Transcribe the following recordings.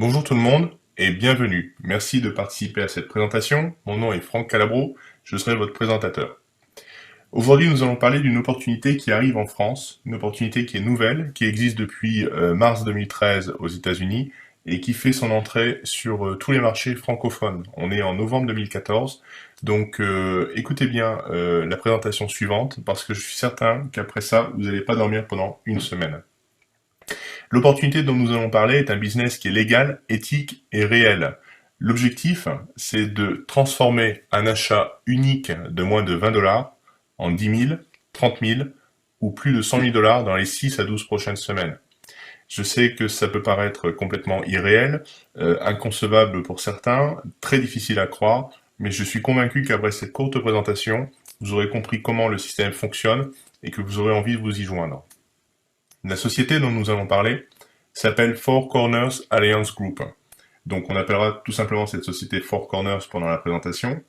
Bonjour tout le monde et bienvenue. Merci de participer à cette présentation. Mon nom est Franck Calabro, je serai votre présentateur. Aujourd'hui, nous allons parler d'une opportunité qui arrive en France, une opportunité qui est nouvelle, qui existe depuis mars 2013 aux États-Unis et qui fait son entrée sur tous les marchés francophones. On est en novembre 2014, donc écoutez bien la présentation suivante parce que je suis certain qu'après ça, vous n'allez pas dormir pendant une semaine. L'opportunité dont nous allons parler est un business qui est légal, éthique et réel. L'objectif, c'est de transformer un achat unique de moins de 20 dollars en 10 000, 30 000 ou plus de 100 000 dollars dans les 6 à 12 prochaines semaines. Je sais que ça peut paraître complètement irréel, inconcevable pour certains, très difficile à croire, mais je suis convaincu qu'après cette courte présentation, vous aurez compris comment le système fonctionne et que vous aurez envie de vous y joindre. La société dont nous allons parler s'appelle Four Corners Alliance Group. Donc on appellera tout simplement cette société Four Corners pendant la présentation.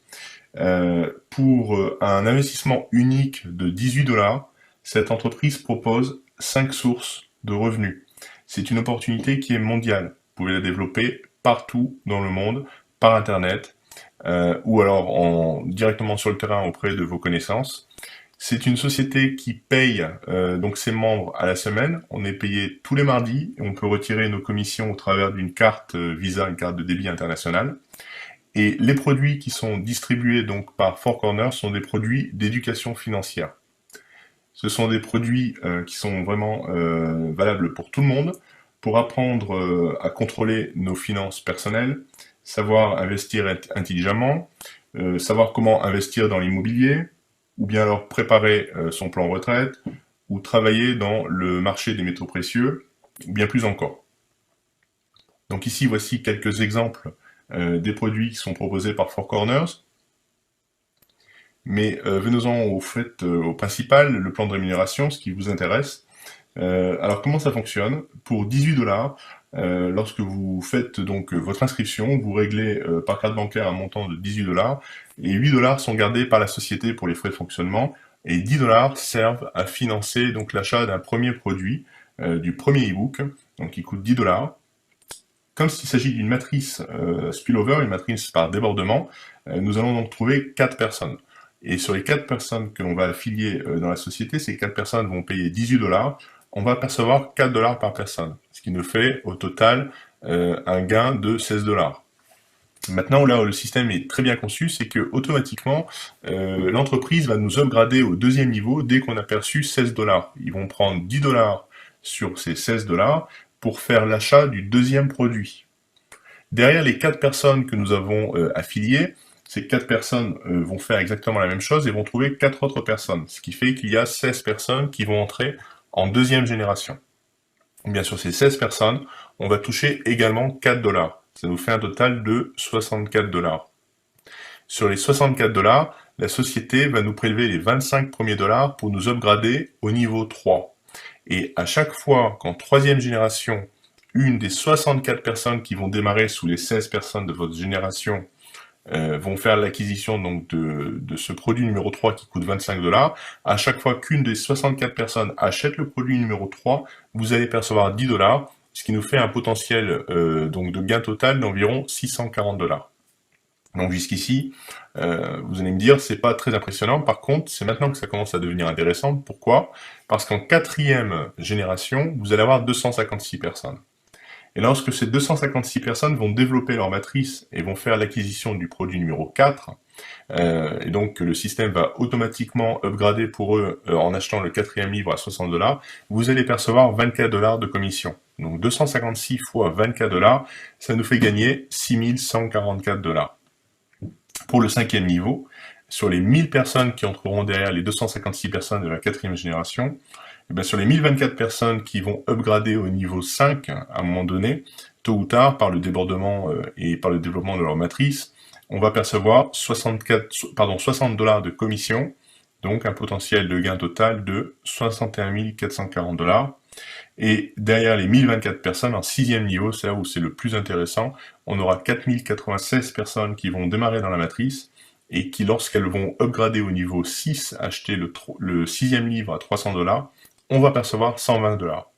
Pour un investissement unique de 18 dollars, cette entreprise propose 5 sources de revenus. C'est une opportunité qui est mondiale. Vous pouvez la développer partout dans le monde, par Internet, ou alors directement sur le terrain auprès de vos connaissances. C'est une société qui paye donc ses membres à la semaine. On est payé tous les mardis et on peut retirer nos commissions au travers d'une carte Visa, une carte de débit international. Et les produits qui sont distribués donc par Four Corners sont des produits d'éducation financière. Ce sont des produits qui sont vraiment valables pour tout le monde, pour apprendre à contrôler nos finances personnelles, savoir investir intelligemment, savoir comment investir dans l'immobilier, ou bien alors préparer son plan retraite, ou travailler dans le marché des métaux précieux, ou bien plus encore. Donc ici, voici quelques exemples des produits qui sont proposés par Four Corners. Mais venons-en au principal, le plan de rémunération, ce qui vous intéresse. Alors comment ça fonctionne? Pour 18 dollars, lorsque vous faites donc votre inscription, vous réglez par carte bancaire un montant de 18 dollars et 8 dollars sont gardés par la société pour les frais de fonctionnement et 10 dollars servent à financer donc l'achat d'un premier produit, du premier e-book, donc qui coûte 10 dollars. Comme s'il s'agit d'une matrice spillover, une matrice par débordement, nous allons donc trouver 4 personnes. Et sur les 4 personnes que l'on va affilier dans la société, ces 4 personnes vont payer 18 dollars. On va percevoir 4 dollars par personne, ce qui nous fait au total un gain de 16 dollars. Maintenant, là où le système est très bien conçu, c'est que automatiquement, l'entreprise va nous upgrader au deuxième niveau dès qu'on a perçu 16 dollars. Ils vont prendre 10 dollars sur ces 16 dollars pour faire l'achat du deuxième produit. Derrière les 4 personnes que nous avons affiliées, ces 4 personnes vont faire exactement la même chose et vont trouver 4 autres personnes, ce qui fait qu'il y a 16 personnes qui vont entrer en deuxième génération. Et bien sûr, ces 16 personnes, on va toucher également 4 dollars. Ça nous fait un total de 64 dollars. Sur les 64 dollars, la société va nous prélever les 25 premiers dollars pour nous upgrader au niveau 3. Et à chaque fois qu'en troisième génération, une des 64 personnes qui vont démarrer sous les 16 personnes de votre génération vont faire l'acquisition donc de ce produit numéro 3 qui coûte 25 dollars. À chaque fois qu'une des 64 personnes achète le produit numéro 3, vous allez percevoir 10 dollars, ce qui nous fait un potentiel donc de gain total d'environ 640 dollars. Donc jusqu'ici, vous allez me dire, c'est pas très impressionnant. Par contre, c'est maintenant que ça commence à devenir intéressant. Pourquoi? Parce qu'en quatrième génération, vous allez avoir 256 personnes. Et lorsque ces 256 personnes vont développer leur matrice et vont faire l'acquisition du produit numéro 4, et donc le système va automatiquement upgrader pour eux en achetant le quatrième livre à 60 dollars, vous allez percevoir 24 dollars de commission. Donc 256 fois 24 dollars, ça nous fait gagner 6144 dollars. Pour le cinquième niveau, sur les 1000 personnes qui entreront derrière les 256 personnes de la quatrième génération, et bien sur les 1024 personnes qui vont upgrader au niveau 5 à un moment donné, tôt ou tard, par le débordement et par le développement de leur matrice, on va percevoir 60 dollars de commission, donc un potentiel de gain total de 61 440 dollars. Et derrière les 1024 personnes, en sixième niveau, c'est là où c'est le plus intéressant, on aura 4096 personnes qui vont démarrer dans la matrice et qui, lorsqu'elles vont upgrader au niveau 6, acheter le sixième livre à 300 dollars, on va percevoir 120 dollars.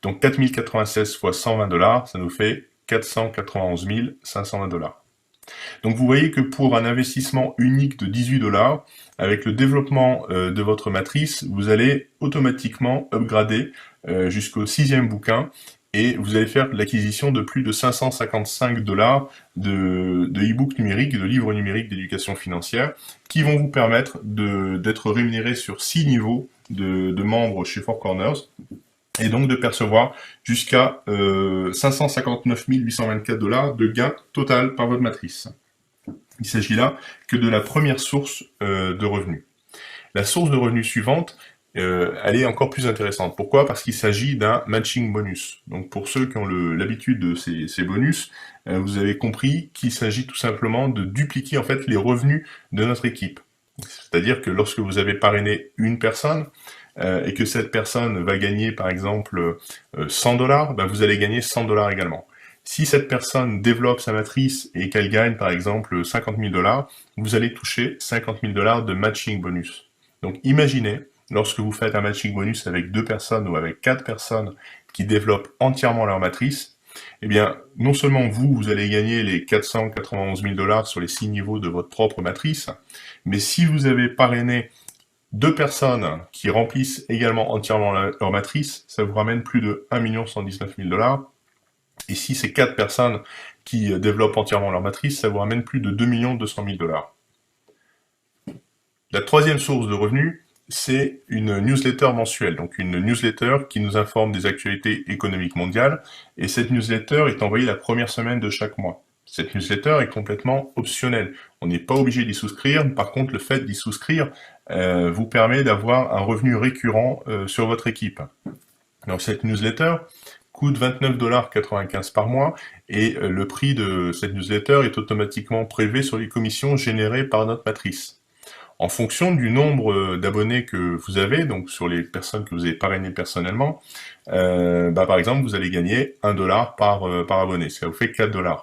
Donc 4096 fois 120 dollars, ça nous fait 491 520 $. Donc vous voyez que pour un investissement unique de 18 $, avec le développement de votre matrice, vous allez automatiquement upgrader jusqu'au 6e bouquin et vous allez faire l'acquisition de plus de 555 $ de e-books numériques, de livres numériques d'éducation financière, qui vont vous permettre d'être rémunéré sur 6 niveaux de membres chez Four Corners, et donc de percevoir jusqu'à 559 824 $ de gain total par votre matrice. Il s'agit là que de la première source de revenus. La source de revenus suivante, elle est encore plus intéressante. Pourquoi? Parce qu'il s'agit d'un matching bonus. Donc pour ceux qui ont l'habitude de ces bonus, vous avez compris qu'il s'agit tout simplement de dupliquer en fait les revenus de notre équipe. C'est-à-dire que lorsque vous avez parrainé une personne, et que cette personne va gagner par exemple 100 $, ben vous allez gagner 100 $ également. Si cette personne développe sa matrice et qu'elle gagne par exemple 50 000 $, vous allez toucher 50 000 $ de matching bonus. Donc imaginez, lorsque vous faites un matching bonus avec 2 personnes ou avec 4 personnes qui développent entièrement leur matrice, eh bien, non seulement vous allez gagner les 491 000 $ sur les 6 niveaux de votre propre matrice, mais si vous avez parrainé 2 personnes qui remplissent également entièrement leur matrice, ça vous ramène plus de 1 119 000 $. Et si c'est 4 personnes qui développent entièrement leur matrice, ça vous ramène plus de 2 200 000 $. La troisième source de revenus, c'est une newsletter mensuelle, donc une newsletter qui nous informe des actualités économiques mondiales, et cette newsletter est envoyée la première semaine de chaque mois. Cette newsletter est complètement optionnelle. On n'est pas obligé d'y souscrire. Par contre, le fait d'y souscrire vous permet d'avoir un revenu récurrent sur votre équipe. Donc cette newsletter coûte 29,95 $ par mois et le prix de cette newsletter est automatiquement prélevé sur les commissions générées par notre matrice. En fonction du nombre d'abonnés que vous avez, donc sur les personnes que vous avez parrainées personnellement, par exemple, vous allez gagner 1 $ par abonné, ça vous fait 4 $.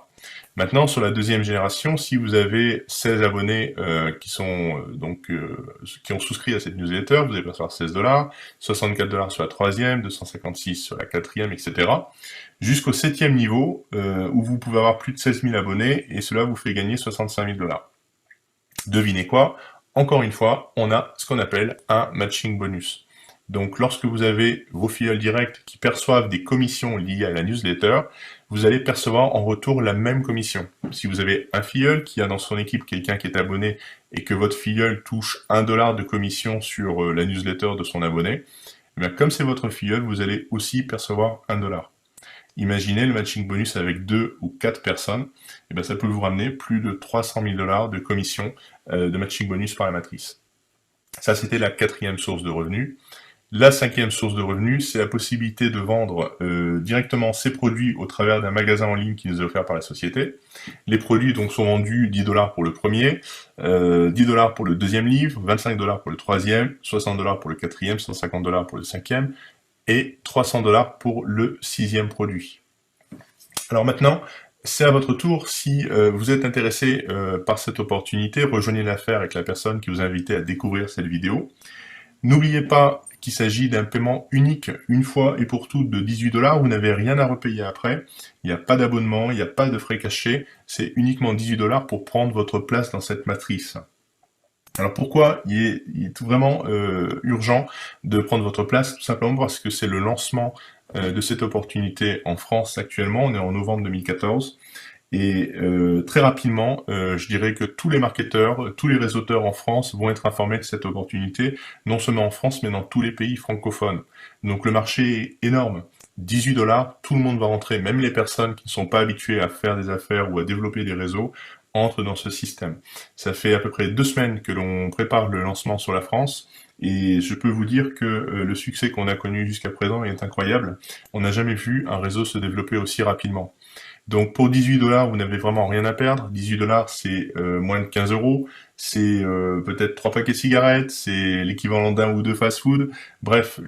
Maintenant, sur la deuxième génération, si vous avez 16 abonnés qui ont souscrit à cette newsletter, vous allez percevoir 16 $, 64 $ sur la troisième, 256 sur la quatrième, etc. Jusqu'au 7e niveau, où vous pouvez avoir plus de 16 000 abonnés, et cela vous fait gagner 65 000 $. Devinez quoi? Encore une fois, on a ce qu'on appelle un matching bonus. Donc lorsque vous avez vos filleuls directs qui perçoivent des commissions liées à la newsletter, vous allez percevoir en retour la même commission. Si vous avez un filleul qui a dans son équipe quelqu'un qui est abonné et que votre filleul touche 1 $ de commission sur la newsletter de son abonné, eh bien, comme c'est votre filleul, vous allez aussi percevoir 1 $. Imaginez le matching bonus avec 2 ou 4 personnes, eh bien, ça peut vous ramener plus de 300 000 $ de commission de matching bonus par la matrice. Ça, c'était la quatrième source de revenus. La cinquième source de revenus, c'est la possibilité de vendre directement ces produits au travers d'un magasin en ligne qui nous est offert par la société. Les produits donc sont vendus 10 $ pour le premier, 10 $ pour le deuxième livre, 25 $ pour le troisième, 60 $ pour le quatrième, 150 $ pour le cinquième et 300 $ pour le sixième produit. Alors maintenant, c'est à votre tour, si vous êtes intéressé par cette opportunité, rejoignez l'affaire avec la personne qui vous a invité à découvrir cette vidéo. N'oubliez pas qu'il s'agit d'un paiement unique, une fois et pour toutes, de 18 $. Vous n'avez rien à repayer après. Il n'y a pas d'abonnement, il n'y a pas de frais cachés. C'est uniquement 18 $ pour prendre votre place dans cette matrice. Alors pourquoi il est vraiment urgent de prendre votre place? Tout simplement parce que c'est le lancement de cette opportunité en France actuellement. On est en novembre 2014. Et très rapidement, je dirais que tous les marketeurs, tous les réseauteurs en France vont être informés de cette opportunité, non seulement en France, mais dans tous les pays francophones. Donc le marché est énorme. 18 $, tout le monde va rentrer, même les personnes qui ne sont pas habituées à faire des affaires ou à développer des réseaux, entrent dans ce système. Ça fait à peu près 2 semaines que l'on prépare le lancement sur la France, et je peux vous dire que le succès qu'on a connu jusqu'à présent est incroyable. On n'a jamais vu un réseau se développer aussi rapidement. Donc pour 18 $, vous n'avez vraiment rien à perdre. 18 $, c'est moins de 15 €, c'est peut-être 3 paquets de cigarettes, c'est l'équivalent d'un ou deux fast-food. Bref,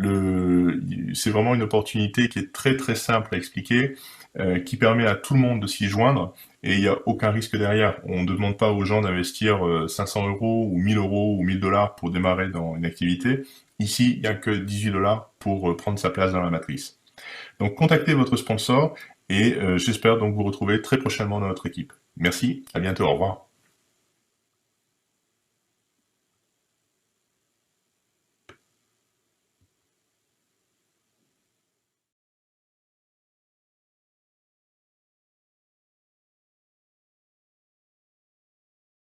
c'est vraiment une opportunité qui est très très simple à expliquer, qui permet à tout le monde de s'y joindre, et il n'y a aucun risque derrière. On ne demande pas aux gens d'investir 500 € ou 1000 € ou 1000 $ pour démarrer dans une activité. Ici, il n'y a que 18 $ pour prendre sa place dans la matrice. Donc contactez votre sponsor et j'espère donc vous retrouver très prochainement dans notre équipe. Merci, à bientôt, au revoir.